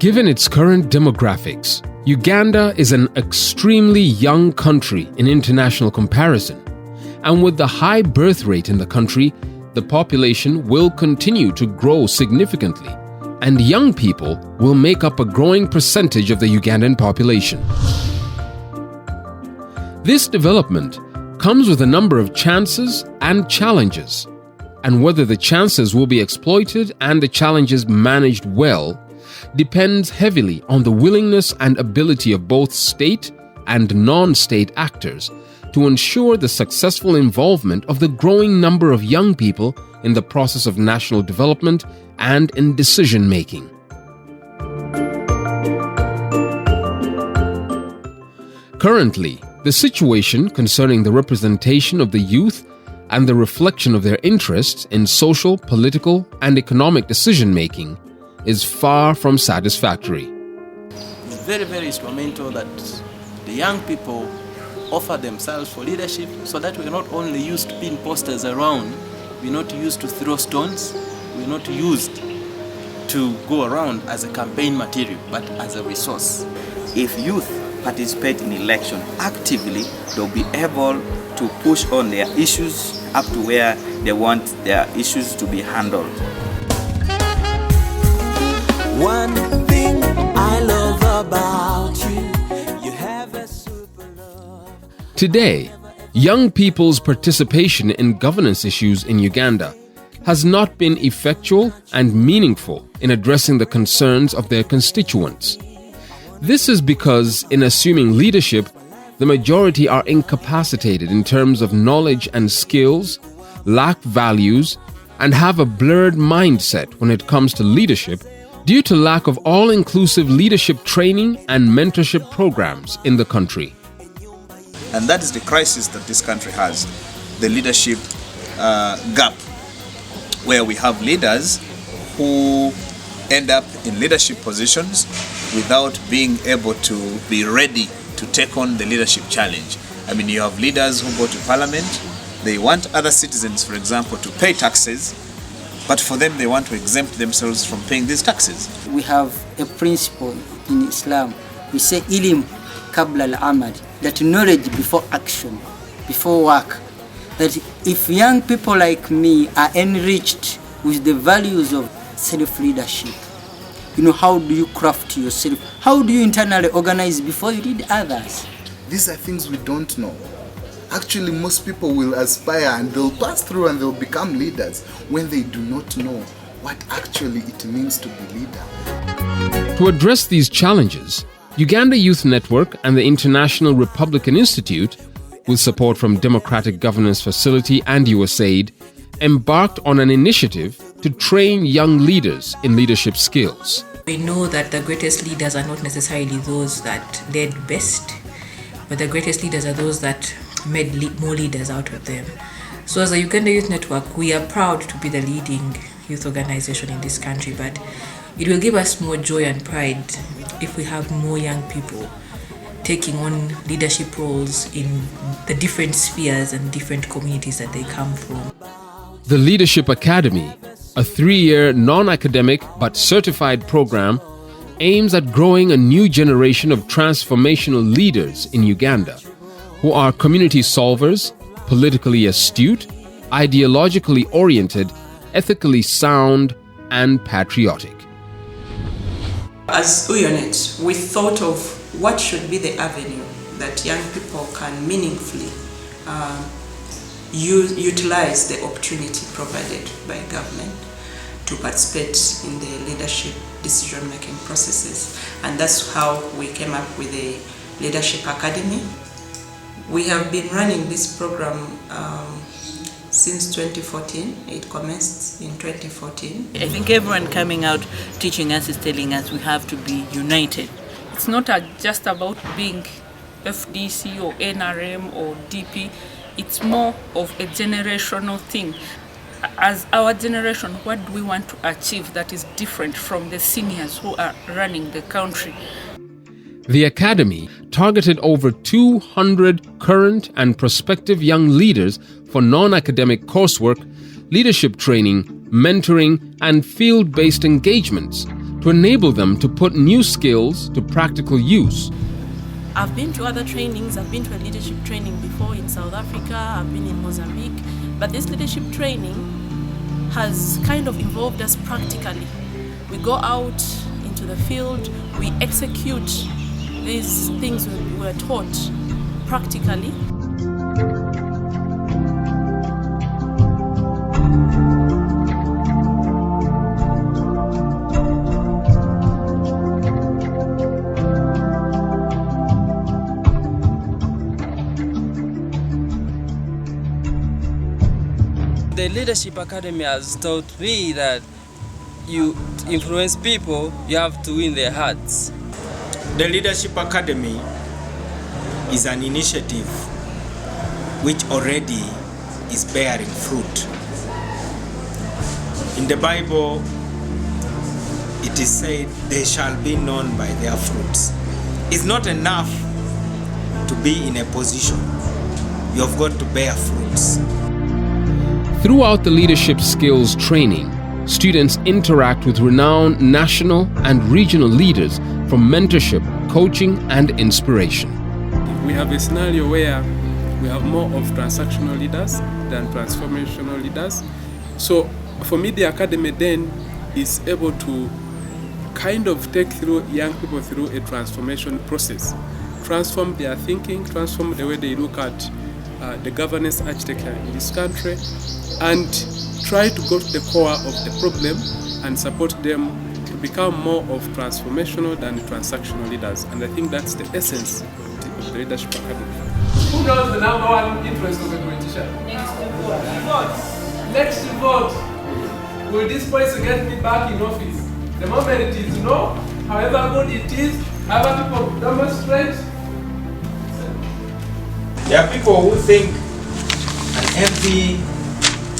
Given its current demographics, Uganda is an extremely young country in international comparison, and with the high birth rate in the country, the population will continue to grow significantly, and young people will make up a growing percentage of the Ugandan population. This development comes with a number of chances and challenges, and whether the chances will be exploited and the challenges managed well depends heavily on the willingness and ability of both state and non-state actors to ensure the successful involvement of the growing number of young people in the process of national development and in decision-making. Currently, the situation concerning the representation of the youth and the reflection of their interests in social, political, and economic decision-making is far from satisfactory. It's very, very instrumental that the young people offer themselves for leadership so that we're not only used to pin posters around, we're not used to throw stones, we're not used to go around as a campaign material, but as a resource. If youth participate in election actively, they'll be able to push on their issues up to where they want their issues to be handled. One thing I love about you, you have a super love. Today, young people's participation in governance issues in Uganda has not been effectual and meaningful in addressing the concerns of their constituents. This is because, in assuming leadership, the majority are incapacitated in terms of knowledge and skills, lack values, and have a blurred mindset when it comes to leadership due to lack of all-inclusive leadership training and mentorship programs in the country. And that is the crisis that this country has, the leadership gap, where we have leaders who end up in leadership positions without being able to be ready to take on the leadership challenge. I mean, you have leaders who go to parliament, they want other citizens, for example, to pay taxes, but for them they want to exempt themselves from paying these taxes. We have a principle in Islam. We say ilim kabla al-amal, that knowledge before action, before work. That if young people like me are enriched with the values of self-leadership, how do you craft yourself? How do you internally organize before you lead others? These are things we don't know. Actually, most people will aspire and they'll pass through and they'll become leaders when they do not know what actually it means to be leader. To address these challenges, Uganda Youth Network and the International Republican Institute, with support from Democratic Governance Facility and USAID, embarked on an initiative to train young leaders in leadership skills. We know that the greatest leaders are not necessarily those that led best, but the greatest leaders are those that made more leaders out of them. So as a Uganda Youth Network, we are proud to be the leading youth organization in this country, but it will give us more joy and pride if we have more young people taking on leadership roles in the different spheres and different communities that they come from. The Leadership Academy, a 3-year non-academic but certified program, aims at growing a new generation of transformational leaders in Uganda who are community solvers, politically astute, ideologically oriented, ethically sound, and patriotic. As UYONET, we thought of what should be the avenue that young people can meaningfully utilize the opportunity provided by government to participate in the leadership decision-making processes. And that's how we came up with the Leadership Academy. We have been running this program since 2014. It commenced in 2014. I think everyone coming out teaching us is telling us we have to be united. It's not just about being FDC or NRM or DP. It's more of a generational thing. As our generation, what do we want to achieve that is different from the seniors who are running the country? The Academy targeted over 200 current and prospective young leaders for non-academic coursework, leadership training, mentoring, and field-based engagements to enable them to put new skills to practical use. I've been to other trainings. I've been to a leadership training before in South Africa. I've been in Mozambique. But this leadership training has kind of involved us practically. We go out into the field, we execute these things we were taught practically. The Leadership Academy has taught me that you influence people, you have to win their hearts. The Leadership Academy is an initiative which already is bearing fruit. In the Bible, it is said, they shall be known by their fruits. It's not enough to be in a position. You have got to bear fruits. Throughout the leadership skills training, students interact with renowned national and regional leaders for mentorship, coaching, and inspiration. We have a scenario where we have more of transactional leaders than transformational leaders. So for me, the academy then is able to kind of take through young people through a transformation process, transform their thinking, transform the way they look at the governance architecture in this country, and try to go to the core of the problem and support them to become more of transformational than transactional leaders. And I think that's the essence of the Leadership Academy. Who knows the number one interest of a politician? Next to vote. Will this place get me back in office? The moment it is no, however good it is, however people demonstrate. There are people who think an MP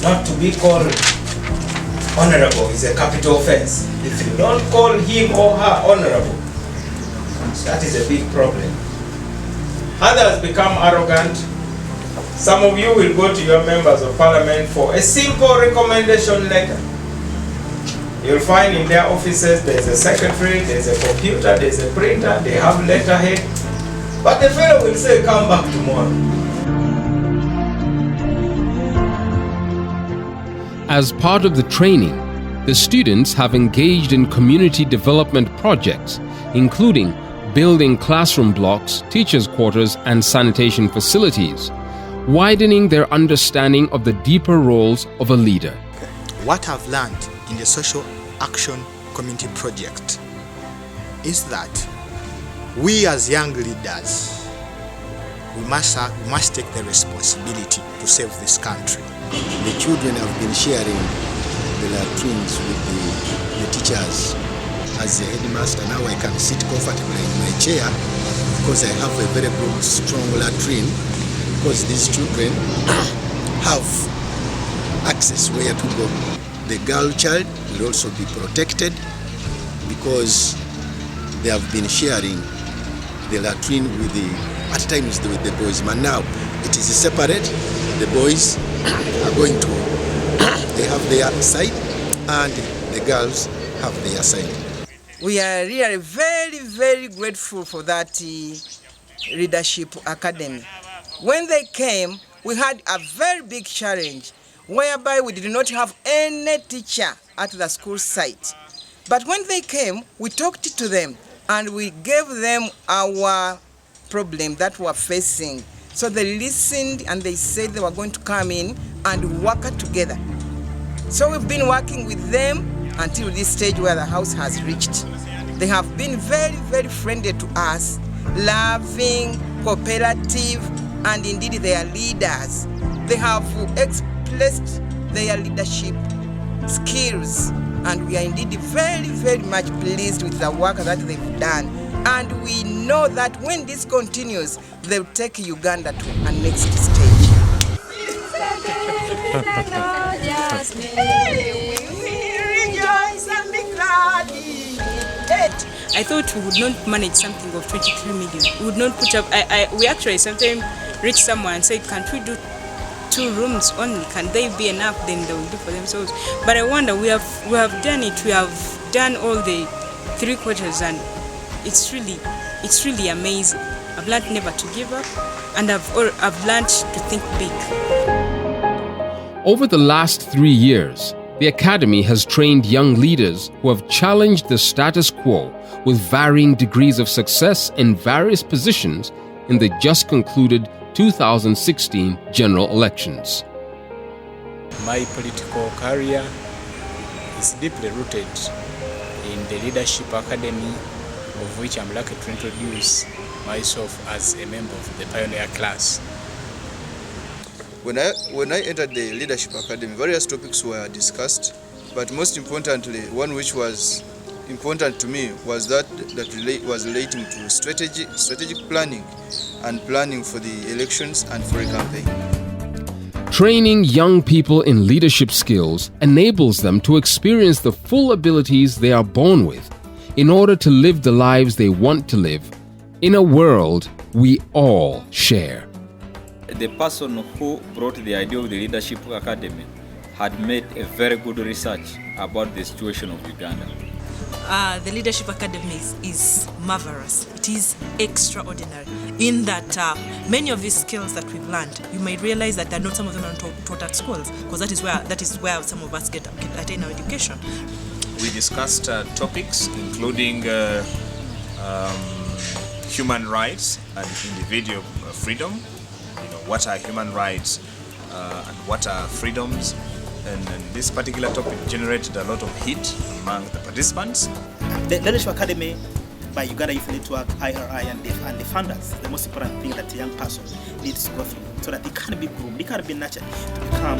not to be called honorable is a capital offense. If you don't call him or her honorable, that is a big problem. Others become arrogant. Some of you will go to your members of parliament for a simple recommendation letter. You'll find in their offices there's a secretary, there's a computer, there's a printer, they have letterhead. But the fellow will say, come back tomorrow. As part of the training, the students have engaged in community development projects, including building classroom blocks, teachers' quarters, and sanitation facilities, widening their understanding of the deeper roles of a leader. What I've learned in the Social Action Community Project is that we as young leaders, we must take the responsibility to save this country. The children have been sharing the latrines with the teachers. As the headmaster, now I can sit comfortably in my chair because I have a very good, strong latrine, because these children have access where to go. The girl child will also be protected because they have been sharing the latrine with at times with the boys, but now it is separate. The boys are going to, they have their side and the girls have their side. We are really very, very grateful for that Leadership Academy. When they came, we had a very big challenge whereby we did not have any teacher at the school site. But when they came, we talked to them and we gave them our problem that we were facing. So they listened and they said they were going to come in and work together. So we've been working with them until this stage where the house has reached. They have been very, very friendly to us, loving, cooperative, and indeed they are leaders. They have expressed their leadership skills, and we are indeed very, very much pleased with the work that they've done. And we know that when this continues, they'll take Uganda to a next stage. I thought we would not manage something of 23 million. We would not put up, we actually sometimes reached someone and said, can't we do 2 rooms only? Can they be enough? Then they will do for themselves. But I wonder, we have done it. We have done all the 3/4, and it's really amazing. I've learned never to give up, and I've learned to think big. Over the last 3 years, the Academy has trained young leaders who have challenged the status quo with varying degrees of success in various positions in the just concluded 2016 general elections. My political career is deeply rooted in the Leadership Academy, of which I'm lucky to introduce myself as a member of the pioneer class. When I entered the Leadership Academy, various topics were discussed, but most importantly, one which was important to me was that was relating to strategic planning and planning for the elections and for a campaign. Training young people in leadership skills enables them to experience the full abilities they are born with in order to live the lives they want to live in a world we all share. The person who brought the idea of the Leadership Academy had made a very good research about the situation of Uganda. The Leadership Academy is marvelous. It is extraordinary in that many of these skills that we've learned, you might realize that not some of them are taught at schools, because that is where some of us get attain our education. We discussed topics including human rights and individual freedom. What are human rights and what are freedoms? And this particular topic generated a lot of heat among the participants. The Leadership Academy by Uganda Youth Network, IRI, and the funders, the most important thing that a young person needs to go through so that they can be groomed, they can be nurtured to become